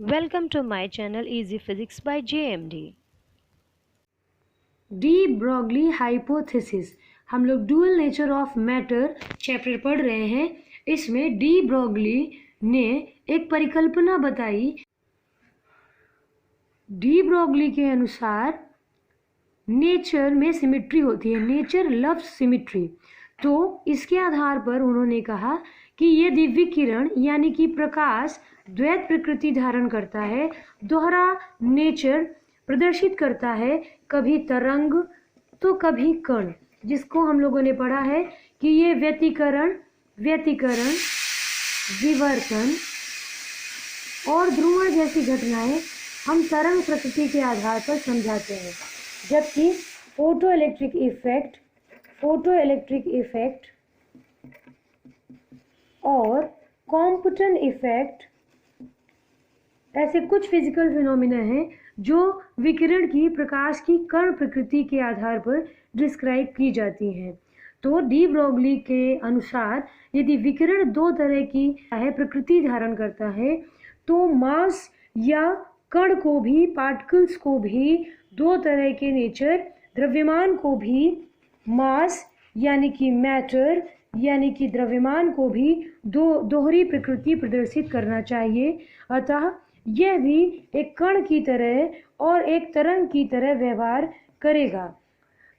Welcome to my channel Easy Physics by JMD। De Broglie hypothesis. हम लोग dual nature of matter chapter पढ़ रहे हैं। इसमें डी ब्रॉगली ने एक परिकल्पना बताई। डी ब्रॉगली के अनुसार नेचर में सिमिट्री होती है, नेचर लव्स सिमिट्री। तो इसके आधार पर उन्होंने कहा कि यदि विकिरण यानी कि प्रकाश द्वैत प्रकृति धारण करता है, दोहरा नेचर प्रदर्शित करता है, कभी तरंग तो कभी कण, जिसको हम लोगों ने पढ़ा है कि ये व्यतिकरण, विवर्तन और ध्रुवण जैसी घटनाएं हम तरंग प्रकृति के आधार पर समझाते हैं। जबकि फोटो इलेक्ट्रिक इफेक्ट और कॉम्पटन इफेक्ट ऐसे कुछ फिजिकल फिनोमिना हैं जो विकिरण की, प्रकाश की कण प्रकृति के आधार पर डिस्क्राइब की जाती हैं। तो डी ब्रॉगली के अनुसार यदि विकिरण दो तरह की प्रकृति धारण करता है, तो मास या कण को भी, पार्टिकल्स को भी दो तरह के नेचर, द्रव्यमान को भी मास यानी कि मैटर यानी कि द्रव्यमान को भी दोहरी प्रकृति प्रदर्शित करना चाहिए। अतः यह भी एक कण की तरह और एक तरंग की तरह व्यवहार करेगा।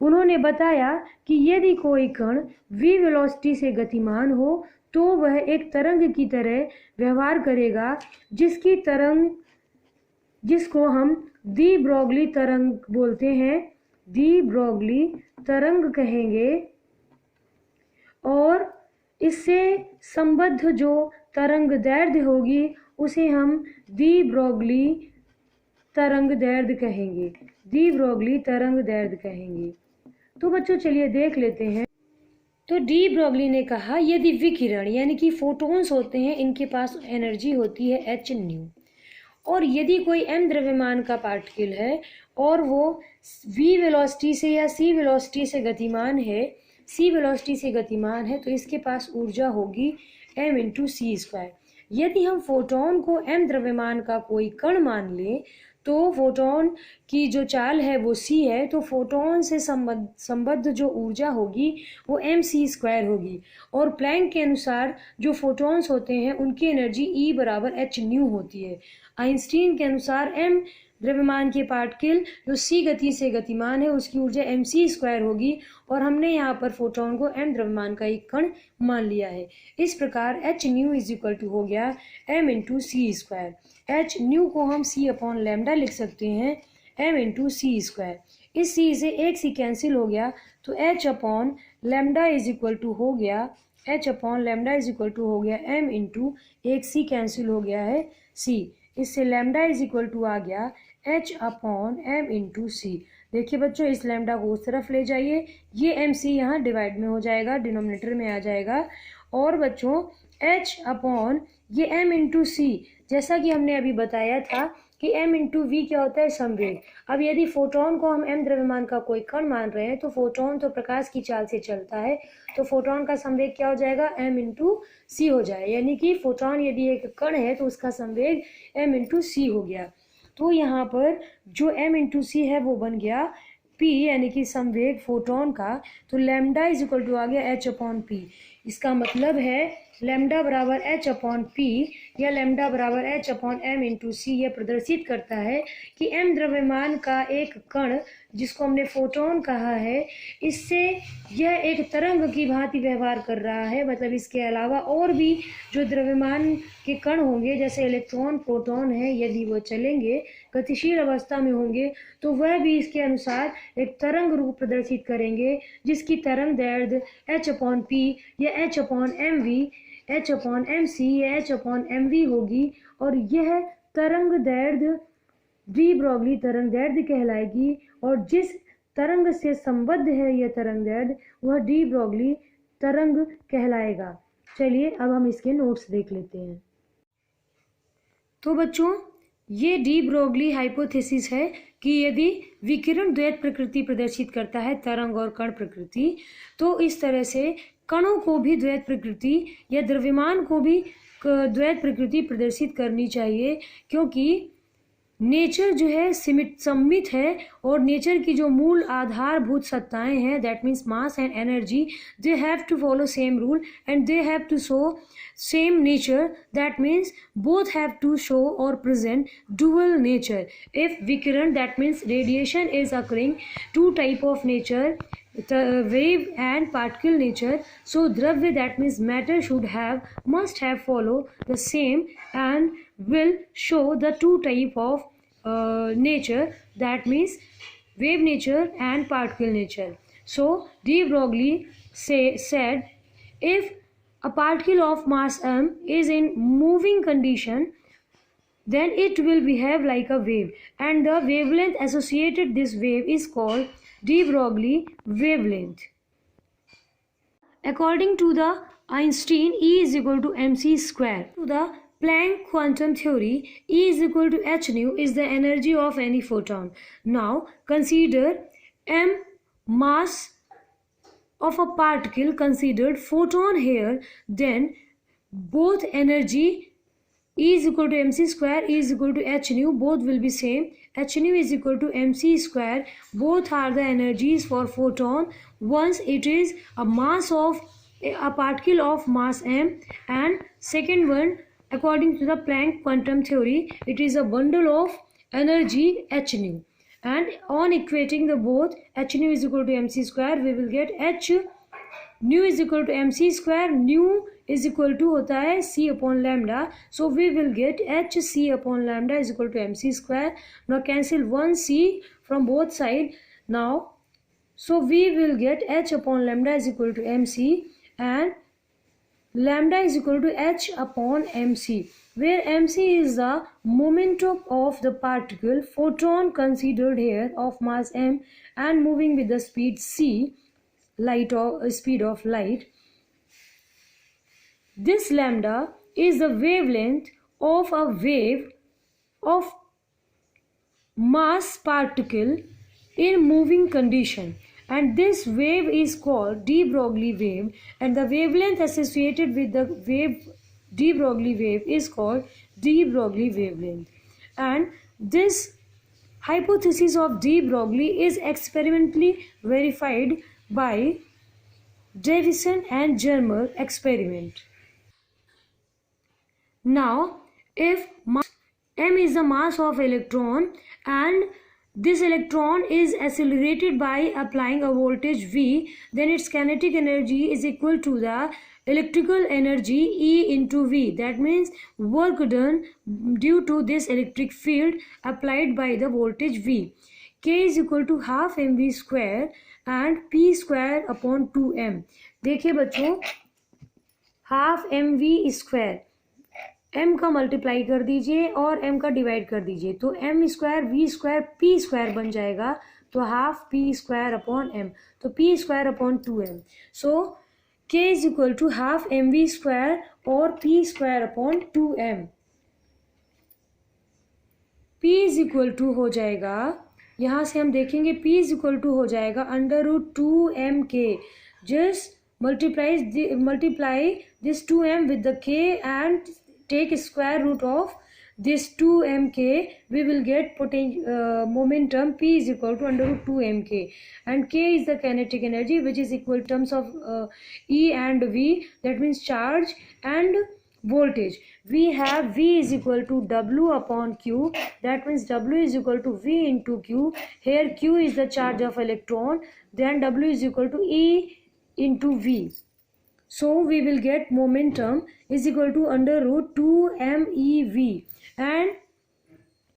उन्होंने बताया कि यदि कोई कण v वेलोसिटी से गतिमान हो तो वह एक तरंग की तरह व्यवहार करेगा, जिसको हम डी ब्रॉगली तरंग बोलते हैं, डी ब्रॉगली तरंग कहेंगे। और इससे संबद्ध जो तरंग दैर्ध्य होगी उसे हम डी ब्रॉगली तरंग दैर्ध्य कहेंगे, डी ब्रॉगली तरंग दैर्ध्य कहेंगे। तो बच्चों चलिए देख लेते हैं। तो डी ब्रॉगली ने कहा यदि विकिरण यानी कि फोटॉन्स होते हैं, इनके पास एनर्जी होती है h न्यू, और यदि कोई m द्रव्यमान का पार्टिकल है और वो v वेलोसिटी से या c वेलोसिटी से गतिमान है, तो इसके पास ऊर्जा होगी m इंटू सी स्क्वायर। यदि हम फोटोन को m द्रव्यमान का कोई कण मान लें तो फोटोन की जो चाल है वो c है, तो फोटोन से संबद्ध जो ऊर्जा होगी वो mc² होगी। और प्लैंक के अनुसार जो फोटॉन्स होते हैं उनकी एनर्जी E बराबर h न्यू होती है। आइंस्टीन के अनुसार m द्रव्यमान के पार्टिकल जो c गति से गतिमान है उसकी ऊर्जा mc² होगी, और हमने यहाँ पर फोटोन को m द्रव्यमान का एक कण मान लिया है। इस प्रकार h new is equal to हो गया m into c square. h new को हम c अपॉन लैम्डा लिख सकते हैं, m इंटू सी स्क्वायर। इस c से एक c कैंसिल हो गया तो h upon lambda is equal to हो गया m इंटू एक c कैंसिल हो गया है c। इससे लैम्डा इज इक्वल टू आ गया h upon m into c. देखिए बच्चों, इस लैम्डा को उस तरफ ले जाइए, ये एम सी यहाँ डिवाइड में हो जाएगा, डिनोमिनेटर में आ जाएगा। और बच्चों h अपॉन ये m इंटू सी, जैसा कि हमने अभी बताया था कि m इंटू वी क्या होता है, संवेग। अब यदि फोटोन को हम m द्रव्यमान का कोई कण मान रहे हैं तो फोटोन तो प्रकाश की चाल से चलता है, तो फोटोन का संवेग क्या हो जाएगा, m इंटू सी हो जाए। यानी कि फोटोन यदि एक कण है तो उसका संवेग m इंटू सी हो गया। तो यहाँ पर जो m इंटू सी है वो बन गया p, यानी कि संवेग फोटोन का। तो लैम्डा इज इक्वल टू आ गया h अपॉन पी। इसका मतलब है लैम्डा बराबर h अपॉन पी या लैम्डा बराबर h अपॉन m इंटू सी। यह प्रदर्शित करता है कि m द्रव्यमान का एक कण, जिसको हमने फोटोन कहा है, इससे यह एक तरंग की भांति व्यवहार कर रहा है। मतलब इसके अलावा और भी जो द्रव्यमान के कण होंगे, जैसे इलेक्ट्रॉन, प्रोटॉन है, यदि वो चलेंगे, गतिशील अवस्था में होंगे, तो वह भी इसके अनुसार एक तरंग रूप प्रदर्शित करेंगे, जिसकी तरंग दैर्ध्य h अपॉन पी या h upon m v, h upon m c या h अपॉन एम वी होगी। और यह तरंग दैर्ध्य डी ब्रॉगली तरंग दैर्ध्य कहलाएगी, और जिस तरंग से संबद्ध है यह तरंग दैर्ध्य वह डी ब्रॉगली तरंग कहलाएगा। चलिए अब हम इसके नोट्स देख लेते हैं। तो बच्चों, ये डी ब्रॉगली हाइपोथेसिस है कि यदि विकिरण द्वैत प्रकृति प्रदर्शित करता है, तरंग और कण प्रकृति, तो इस तरह से कणों को भी द्वैत प्रकृति या द्रव्यमान को भी द्वैत प्रकृति प्रदर्शित करनी चाहिए, क्योंकि नेचर जो है सम्मित है और नेचर की जो मूल आधारभूत सत्ताएं हैं, that means mass and energy, they have to follow same rule and they have to show same nature. That means both have to show or present dual nature. If vikiran, that means radiation, is occurring, two type of nature, the wave and particle nature. So dravya, that means matter, must have follow the same and will show the two type of nature, that means wave nature and particle nature. So de Broglie said, if a particle of mass m is in moving condition, then it will behave like a wave, and the wavelength associated this wave is called de Broglie wavelength. According to the Einstein, E is equal to mc square. To the Planck quantum theory, E is equal to h nu is the energy of any photon. Now consider m mass of a particle considered photon here, then both energy E is equal to mc square, E is equal to h nu, both will be same. H nu is equal to mc square, both are the energies for photon once it is a mass of a particle of mass m, and second one, according to the Planck quantum theory, it is a bundle of energy h nu. And on equating the both, h nu is equal to mc square, we will get h nu is equal to mc square, nu is equal to होता है c upon lambda, so we will get h c upon lambda is equal to mc square. Now cancel one c from both sides. Now so we will get h upon lambda is equal to mc, and lambda is equal to h upon mc, where mc is the momentum of the particle photon considered here of mass m and moving with the speed c, speed of light. This lambda is the wavelength of a wave of mass particle in moving condition, and this wave is called de Broglie wave, and the wavelength associated with the wave de Broglie wave is called de Broglie wavelength. And this hypothesis of de Broglie is experimentally verified by Davison and Germer experiment. Now if m is the mass of electron and this electron is accelerated by applying a voltage V, then its kinetic energy is equal to the electrical energy E into V. That means work done due to this electric field applied by the voltage V. K is equal to half mv square and p square upon 2m. देखिए बच्चों, half mv square, m का multiply कर दीजिए और m का divide कर दीजिए, तो m square v square p square बन जाएगा, तो half p square upon m, तो p square upon 2m. So k is equal to half mv square और p square upon 2m. p is equal to हो जाएगा, यहाँ से हम देखेंगे p इज इक्वल टू हो जाएगा √2mk. Just multiply this 2m with the k and take square root of this 2mk, we will get momentum p is equal to √2mk, and k is the kinetic energy which is equal terms of E and V, that means charge and voltage. We have V is equal to W upon Q, that means W is equal to V into Q. Here Q is the charge of electron, then W is equal to E into V. So we will get momentum is equal to √2meV, and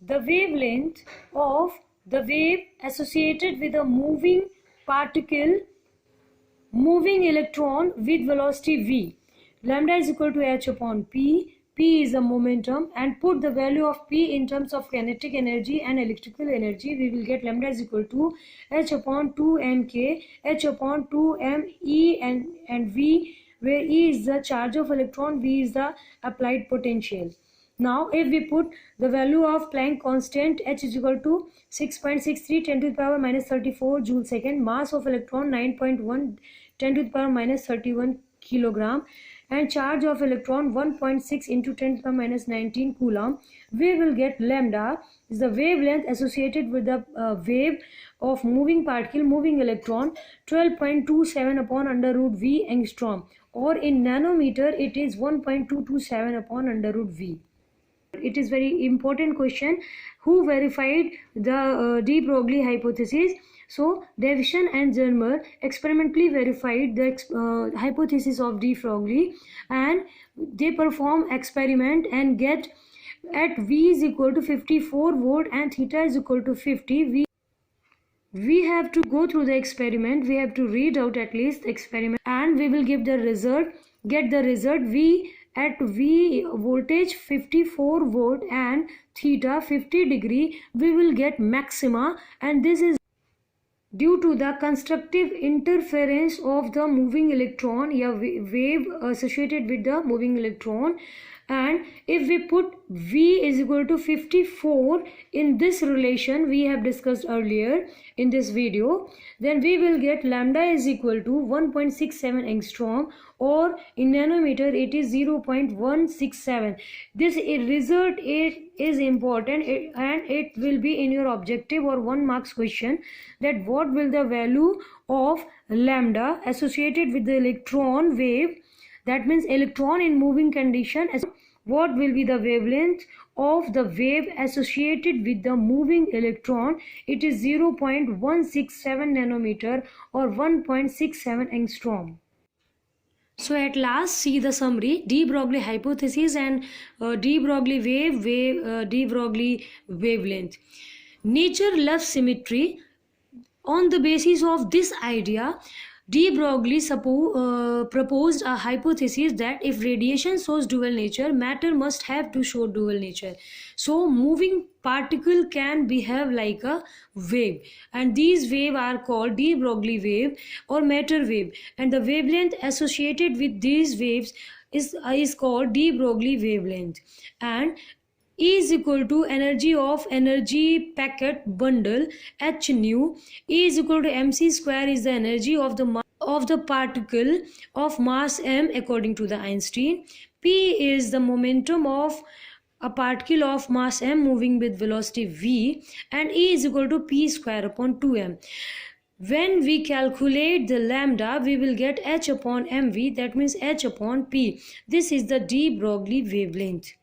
the wavelength of the wave associated with a moving particle, moving electron with velocity v. Lambda is equal to h upon p. P is the momentum, and put the value of p in terms of kinetic energy and electrical energy. We will get lambda is equal to h upon 2mk, h upon 2m E and V, where E is the charge of electron, V is the applied potential. Now if we put the value of Planck constant, h is equal to 6.63 10 to the power minus 34 joule second, mass of electron 9.1 10 to the power minus 31 kilogram, and charge of electron 1.6 into 10 to the minus 19 coulomb. We will get lambda is the wavelength associated with the wave of moving particle, moving electron, 12.27 upon under root V angstrom, or in nanometer it is 1.227 upon under root V. It is very important question. Who verified the de Broglie hypothesis? So Davison and Zermer experimentally verified the hypothesis of de Broglie, and they perform experiment and get at V is equal to 54 volt and theta is equal to 50. We have to go through the experiment. We have to read out at least the experiment, and we will give the result. Get the result. V at V voltage 54 volt and theta 50 degree, we will get maxima, and this is due to the constructive interference of the moving electron, wave associated with the moving electron. And if we put V is equal to 54 in this relation we have discussed earlier in this video, then we will get lambda is equal to 1.67 angstrom, or in nanometer it is 0.167. This result is important, and it will be in your objective or 1 marks question, that what will the value of lambda associated with the electron wave, that means electron in moving condition, what will be the wavelength of the wave associated with the moving electron. It is 0.167 nanometer or 1.67 angstrom. So at last, see the summary: de Broglie hypothesis and de Broglie de Broglie wavelength. Nature loves symmetry. On the basis of this idea, de Broglie proposed a hypothesis that if radiation shows dual nature, matter must have to show dual nature. So moving particle can behave like a wave, and these waves are called de Broglie wave or matter wave, and the wavelength associated with these waves is called de Broglie wavelength. And E is equal to energy of energy packet bundle h nu. E is equal to mc square is the energy of the particle of mass m according to the Einstein. P is the momentum of a particle of mass m moving with velocity v, and E is equal to p square upon 2m. When we calculate the lambda, we will get h upon mv, that means h upon p. This is the de Broglie wavelength.